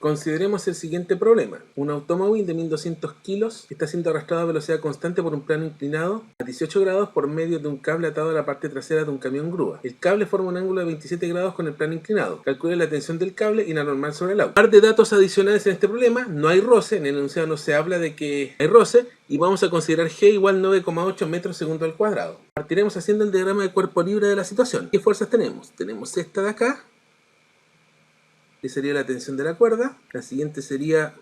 Consideremos el siguiente problema. Un automóvil de 1200 kilos está siendo arrastrado a velocidad constante por un plano inclinado a 18 grados por medio de un cable atado a la parte trasera de un camión grúa. El cable forma un ángulo de 27 grados con el plano inclinado. Calcule la tensión del cable y la normal sobre el auto. Par de datos adicionales en este problema. No hay roce. En el enunciado no se habla de que hay roce. Y vamos a considerar G igual 9,8 metros segundo al cuadrado. Partiremos haciendo el diagrama de cuerpo libre de la situación. ¿Qué fuerzas tenemos? Tenemos esta de acá, que sería la tensión de la cuerda. La siguiente sería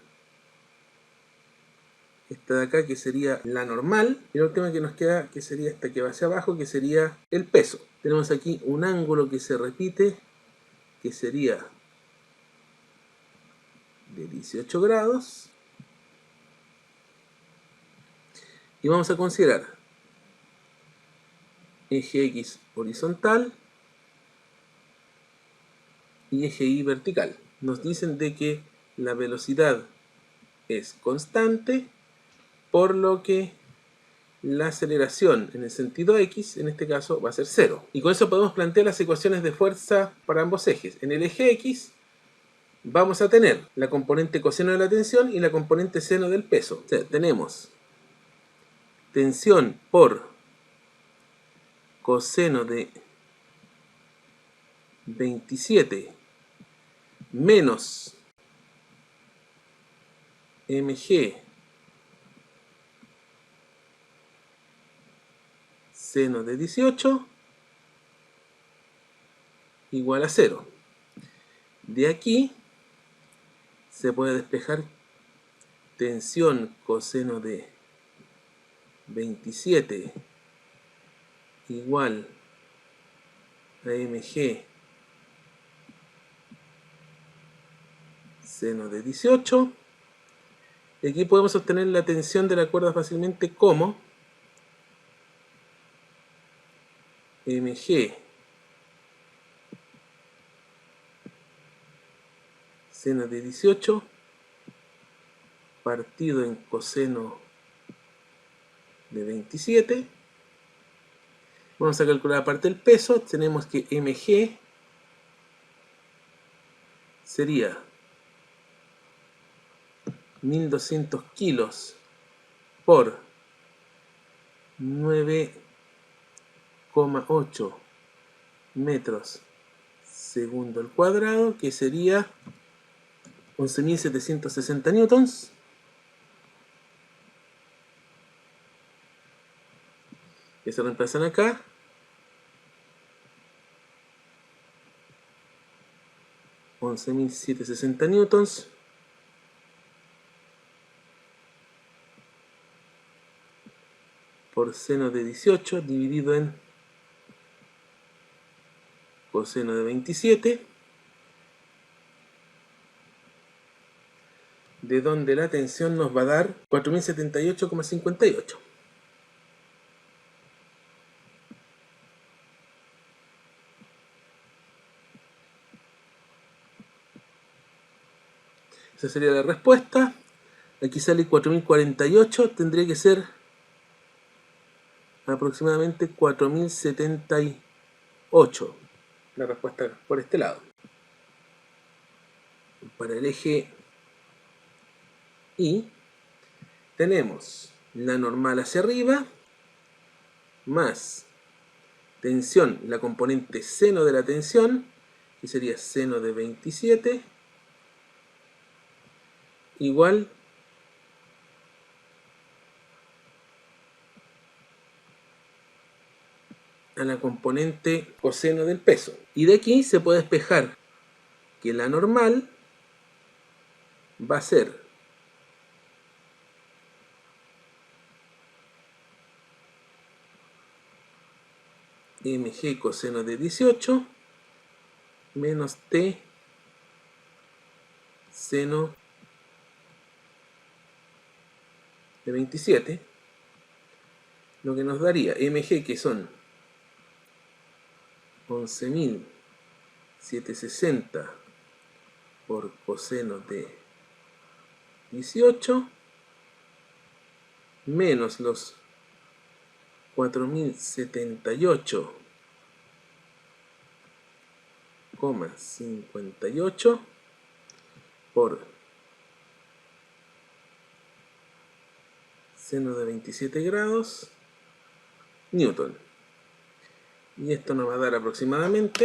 esta de acá, que sería la normal. Y la última que nos queda, que sería esta que va hacia abajo, que sería el peso. Tenemos aquí un ángulo que se repite, que sería de 18 grados. Y vamos a considerar eje X horizontal y eje Y vertical. Nos dicen de que la velocidad es constante, por lo que la aceleración en el sentido X, en este caso, va a ser 0. Y con eso podemos plantear las ecuaciones de fuerza para ambos ejes. En el eje X vamos a tener la componente coseno de la tensión y la componente seno del peso. O sea, tenemos tensión por coseno de 27 menos mg seno de 18 igual a 0. De aquí se puede despejar tensión coseno de 27 igual a mg seno de 18. Y aquí podemos obtener la tensión de la cuerda fácilmente como mg seno de 18 partido en coseno de 27. Vamos a calcular aparte el peso. Tenemos que mg sería 1200 kilos por 9,8 metros segundo al cuadrado, que sería 11.760 newtons. Que se reemplazan acá. $11.760 newtons por seno de 18 dividido en coseno de 27, de donde la tensión nos va a dar 4.078,58. Esa sería la respuesta. Aquí sale 4.048, tendría que ser aproximadamente 4.078 la respuesta por este lado. Para el eje Y tenemos la normal hacia arriba más tensión, la componente seno de la tensión, que sería seno de 27, igual a la componente coseno del peso. Y de aquí se puede despejar que la normal va a ser mg coseno de 18 menos t seno de 27, lo que nos daría mg, que son 11.760 por coseno de 18 menos los 4.078,58 por seno de 27 grados newton. Y esto nos va a dar aproximadamente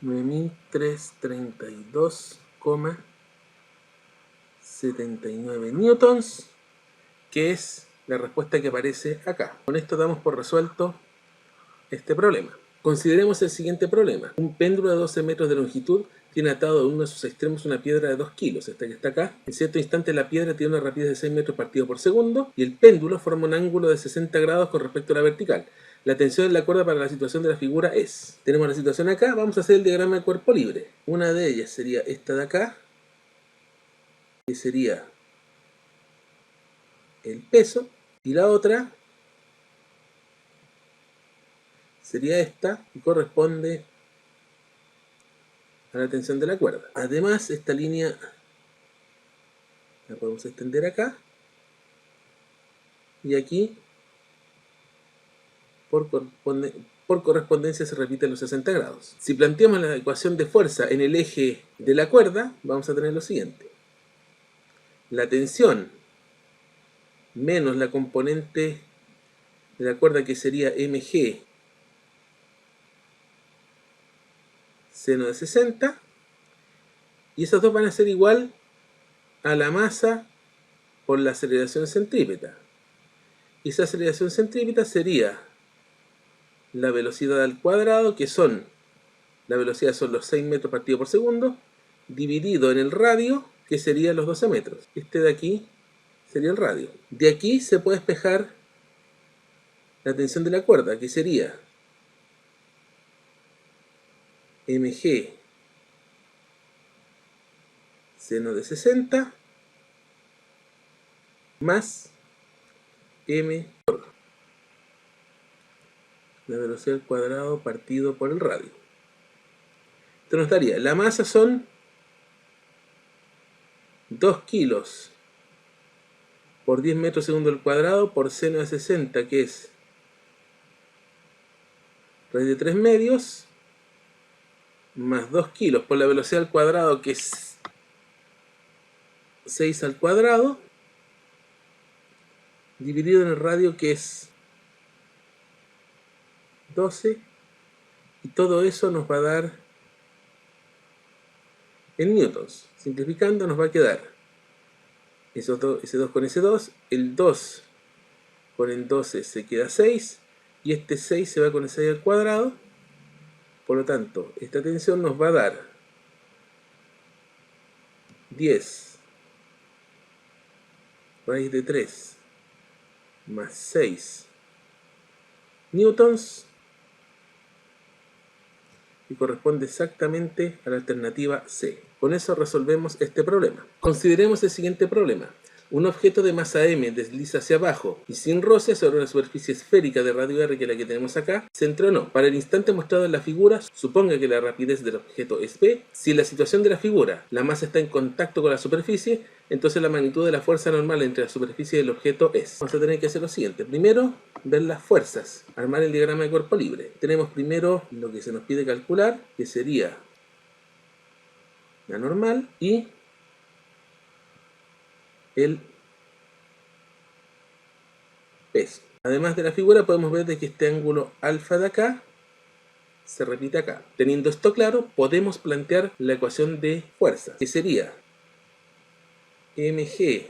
9332,79 newtons, que es la respuesta que aparece acá. Con esto damos por resuelto este problema. Consideremos el siguiente problema. Un péndulo de 12 metros de longitud tiene atado en uno de sus extremos una piedra de 2 kilos, esta que está acá. En cierto instante la piedra tiene una rapidez de 6 metros partido por segundo y el péndulo forma un ángulo de 60 grados con respecto a la vertical. La tensión en la cuerda para la situación de la figura es... Tenemos la situación acá, vamos a hacer el diagrama de cuerpo libre. Una de ellas sería esta de acá, que sería el peso, y la otra sería esta, que corresponde a la tensión de la cuerda. Además, esta línea la podemos extender acá, y aquí por correspondencia se repiten los 60 grados. Si planteamos la ecuación de fuerza en el eje de la cuerda, vamos a tener lo siguiente. La tensión menos la componente de la cuerda, que sería mg seno de 60, y esos dos van a ser igual a la masa por la aceleración centrípeta. Y esa aceleración centrípeta sería la velocidad al cuadrado, que son, la velocidad son los 6 metros partido por segundo, dividido en el radio, que serían los 12 metros. Este de aquí sería el radio. De aquí se puede despejar la tensión de la cuerda, que sería mg seno de 60 más m por la velocidad al cuadrado partido por el radio. Esto nos daría, la masa son 2 kilos por 10 metros segundo al cuadrado por seno de 60, que es raíz de 3 medios, más 2 kilos por la velocidad al cuadrado, que es 6 al cuadrado, dividido en el radio, que es 12, y todo eso nos va a dar en newtons. Simplificando nos va a quedar ese 2 con ese 2, el 2 con el 12 se queda 6, y este 6 se va con el 6 al cuadrado. Por lo tanto, esta tensión nos va a dar 10 raíz de 3 más 6 newtons, y corresponde exactamente a la alternativa C. Con eso resolvemos este problema. Consideremos el siguiente problema. Un objeto de masa m desliza hacia abajo y sin roce sobre una superficie esférica de radio r, que es la que tenemos acá, centro o no. Para el instante mostrado en la figura, suponga que la rapidez del objeto es v. Si en la situación de la figura la masa está en contacto con la superficie, entonces la magnitud de la fuerza normal entre la superficie y el objeto es... Vamos a tener que hacer lo siguiente. Primero, ver las fuerzas, armar el diagrama de cuerpo libre. Tenemos primero lo que se nos pide calcular, que sería la normal y el peso. Además de la figura podemos ver de que este ángulo alfa de acá se repite acá. Teniendo esto claro, podemos plantear la ecuación de fuerza, que sería mg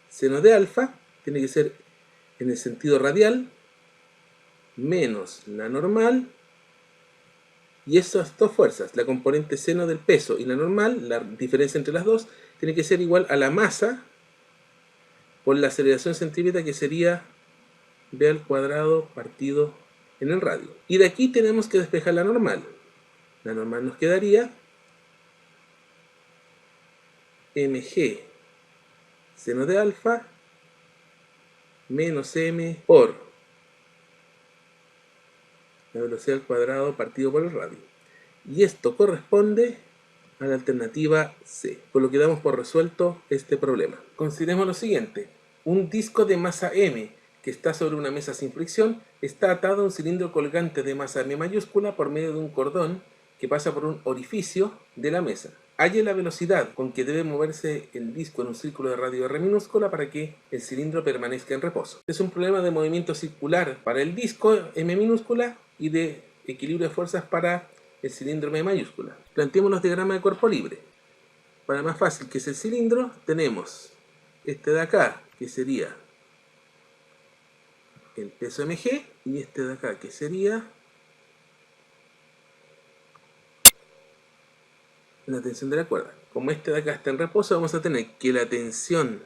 seno de alfa, tiene que ser en el sentido radial, menos la normal, y esas dos fuerzas, la componente seno del peso y la normal, la diferencia entre las dos, tiene que ser igual a la masa por la aceleración centrípeta, que sería v al cuadrado partido en el radio. Y de aquí tenemos que despejar la normal. La normal nos quedaría mg seno de alfa menos m por la velocidad al cuadrado partido por el radio. Y esto corresponde a la alternativa C, por lo que damos por resuelto este problema. Consideremos lo siguiente. Un disco de masa m que está sobre una mesa sin fricción está atado a un cilindro colgante de masa m mayúscula por medio de un cordón que pasa por un orificio de la mesa. halle la velocidad con que debe moverse el disco en un círculo de radio R minúscula para que el cilindro permanezca en reposo. Es un problema de movimiento circular para el disco M minúscula y de equilibrio de fuerzas para el cilindro M mayúscula. Planteemos los diagramas de cuerpo libre. Para más fácil, que es el cilindro, tenemos este de acá, que sería el peso mg, y este de acá, que sería la tensión de la cuerda. Como este de acá está en reposo, vamos a tener que la tensión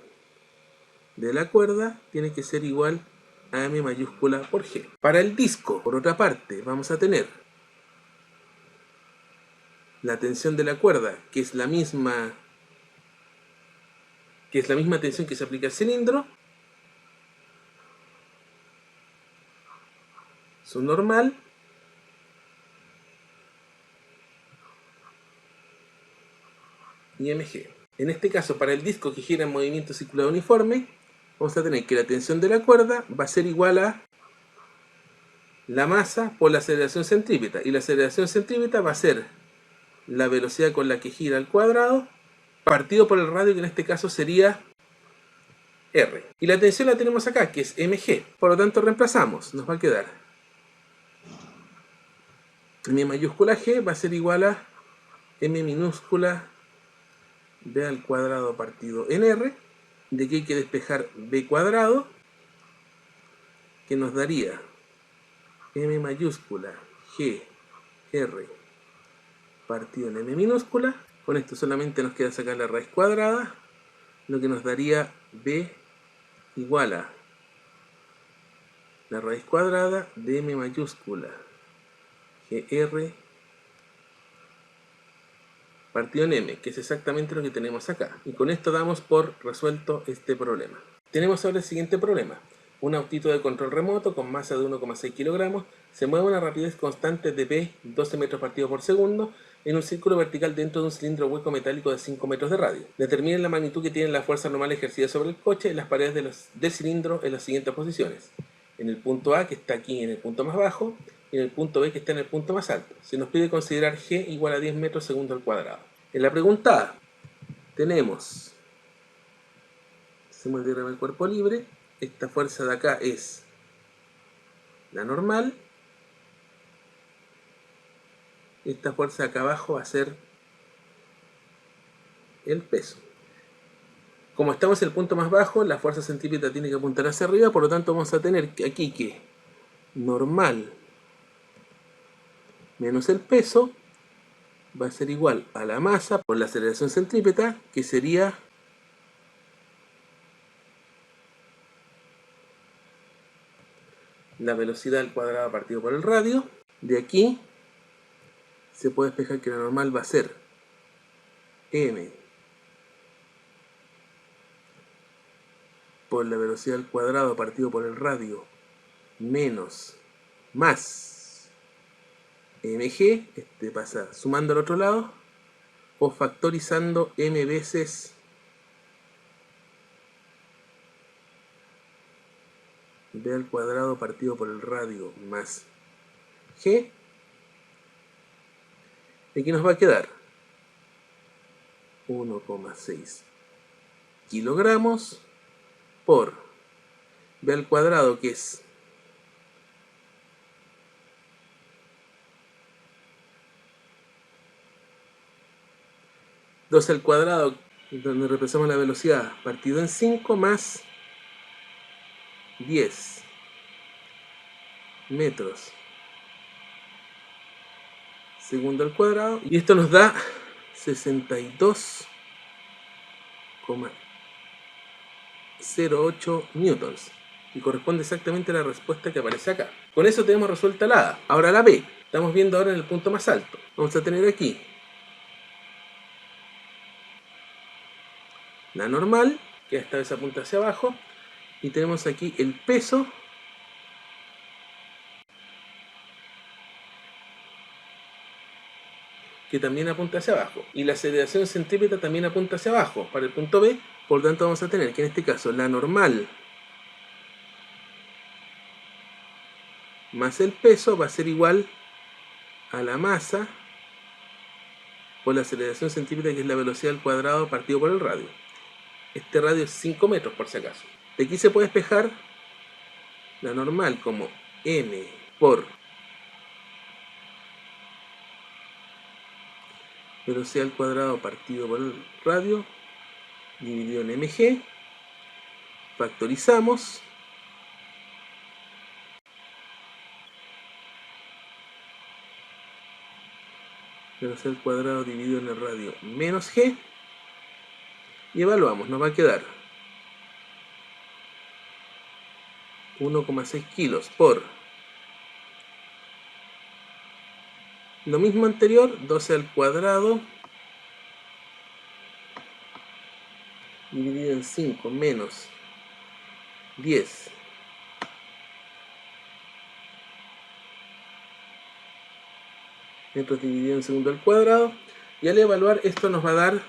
de la cuerda tiene que ser igual a M mayúscula por G. Para el disco, por otra parte, vamos a tener la tensión de la cuerda, que es la misma tensión que se aplica al cilindro, su normal, y mg. En este caso, para el disco que gira en movimiento circular uniforme, vamos a tener que la tensión de la cuerda va a ser igual a la masa por la aceleración centrípeta, y la aceleración centrípeta va a ser la velocidad con la que gira al cuadrado partido por el radio, que en este caso sería R. Y la tensión la tenemos acá, que es mg. Por lo tanto, reemplazamos. Nos va a quedar M mayúscula G va a ser igual a M minúscula B al cuadrado partido en R. De aquí hay que despejar B cuadrado, que nos daría M mayúscula G R partido en M minúscula. Con esto solamente nos queda sacar la raíz cuadrada, lo que nos daría B igual a la raíz cuadrada de M mayúscula GR partido en M, que es exactamente lo que tenemos acá. Y con esto damos por resuelto este problema. Tenemos ahora el siguiente problema. Un autito de control remoto con masa de 1,6 kilogramos se mueve a una rapidez constante de P 12 metros partido por segundo en un círculo vertical dentro de un cilindro hueco metálico de 5 metros de radio. Determinen la magnitud que tiene la fuerza normal ejercida sobre el coche en las paredes del cilindro en las siguientes posiciones. En el punto A, que está aquí en el punto más bajo, y en el punto B, que está en el punto más alto. Se nos pide considerar G igual a 10 metros segundo al cuadrado. En la pregunta A tenemos, hacemos el diagrama del cuerpo libre, esta fuerza de acá es la normal, esta fuerza de acá abajo va a ser el peso. Como estamos en el punto más bajo, la fuerza centrípeta tiene que apuntar hacia arriba, por lo tanto vamos a tener aquí que normal menos el peso va a ser igual a la masa por la aceleración centrípeta, que sería la velocidad al cuadrado partido por el radio. De aquí se puede despejar que la normal va a ser m por la velocidad al cuadrado partido por el radio menos más mg, este pasa sumando al otro lado o factorizando m veces b al cuadrado partido por el radio más g. Aquí nos va a quedar 1,6 kilogramos por b al cuadrado, que es 12 al cuadrado, donde representamos la velocidad, partido en 5 más 10 metros segundo al cuadrado, y esto nos da 62,08 newtons, y corresponde exactamente a la respuesta que aparece acá. Con eso tenemos resuelta la A. Ahora la B, estamos viendo ahora en el punto más alto. Vamos a tener aquí la normal, que esta vez apunta hacia abajo, y tenemos aquí el peso, que también apunta hacia abajo, y la aceleración centrípeta también apunta hacia abajo para el punto B. Por lo tanto vamos a tener que en este caso la normal más el peso va a ser igual a la masa por la aceleración centípeta, que es la velocidad al cuadrado partido por el radio. Este radio es 5 metros por si acaso. De aquí se puede despejar la normal como m por velocidad al cuadrado partido por el radio dividido en mg. Factorizamos. Velocidad al cuadrado dividido en el radio menos g. Y evaluamos. Nos va a quedar 1,6 kilos por lo mismo anterior, 12 al cuadrado dividido en 5 menos 10 metros dividido en segundo al cuadrado. Y al evaluar esto nos va a dar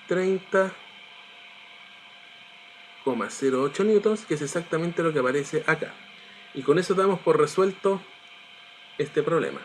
30,08 newtons, que es exactamente lo que aparece acá. Y con eso damos por resuelto este problema.